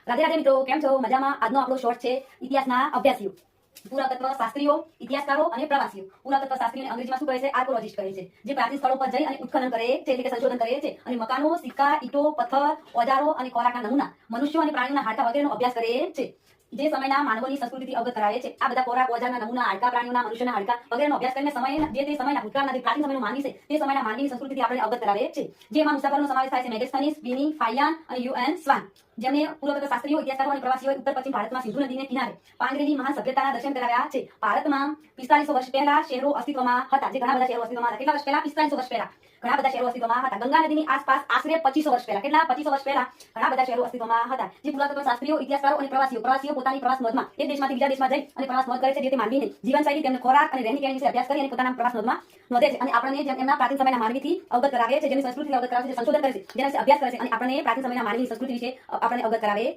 રાધે રાધે મિત્રો, કેમ છો? મજામાં? આજનો આપણો શોર્ટ છે ઇતિહાસના અભ્યાસીઓ, પુરાતત્વ શાસ્ત્રીઓ, ઇતિહાસકારો અને પ્રવાસીઓ. પુરાતત્વ શાસ્ત્રીઓને અંગ્રેજીમાં શું કહે છે? આર્કોલોજિસ્ટ કહે છે, જે પ્રાચીન સ્થળો પર જઈ અને ઉત્ખનન કરે છે, એટલે કે સંશોધન કરે છે અને મકાનો, સિક્કા, ઈંટો, પથ્થર, ઓજારો અને ખોરાકના નમૂના, મનુષ્યો અને પ્રાણીઓના હાડકાં વગેરેનો અભ્યાસ કરે છે, જે સમયના માનવોની સંસ્કૃતિથી અવગત કરાવે છે. આ બધા ખોરાક, ઓજારના નમૂના, હાડકાં, પ્રાણીઓના, મનુષ્યના હાડકાં વગેરેનો અભ્યાસ કરીને તે સમયના ભૂતકાળના, જે પ્રાચીન સમયનો માનવી છે, તે સમયના માનવીની સંસ્કૃતિથી આપણે અવગત કરાવે છે. જેમાં મુસાફરોનો સમાવેશ થાય છે મેગેસ્થનીસ, બિની, ફાયયાન અને યુએન સ્વાન, જેમને પુરાતત્વ શાસ્ત્રીઓ, ઇતિહાસકારો અને પ્રવાસીઓએ ઉત્તર પશ્ચિમ ભારતમાં સિંધુ નદીને કિનારે પાંગરેલી મહાન સભ્યતાના દર્શન કરાવ્યા છે. ભારતમાં 4500 વર્ષ પહેલા શહેરો અસ્તિત્વમાં હતા, જે ઘણા બધા શહેરો અસ્તિત્વમાં હતા. કેટલા વર્ષ પહેલા? 4500 વર્ષ પહેલા ઘણા બધા શહેરો અસ્તિત્વમાં હતા. ગંગા નદીની આસપાસ આશરે 2500 વર્ષ પહેલા, કેટલા? 2500 વર્ષ પહેલા ઘણા બધા શહેરો અસ્તિત્વમાં હતા. જે પુરાતત્વ શાસ્ત્રીઓ, ઇતિહાસકારો અને પ્રવાસીઓ પોતાની પ્રવાસ નોંધમાં એક દેશમાંથી બીજા દેશમાં જઈ અને પ્રવાસ નોંધ કરે છે, જે તે માનવીની જીવનશૈલી, તેમનો ખોરાક અને રહેણી કહેણી વિશે અભ્યાસ કરી અને પોતાના પ્રવાસ નોંધમાં નોંધે છે. અને આપણને જેમ એમના પ્રાચીન સમયના માનવીથી અવગત કરાવે છે, જેની સંસ્કૃતિથી અવગત કરાવે છે, જે સંશોધન કરે છે, જેના વિશે અભ્યાસ કરે છે અને આપણને પ્રાચીન સમયના માનવીની સંસ્કૃતિ વિશે આપણને અવગત કરાવે છે.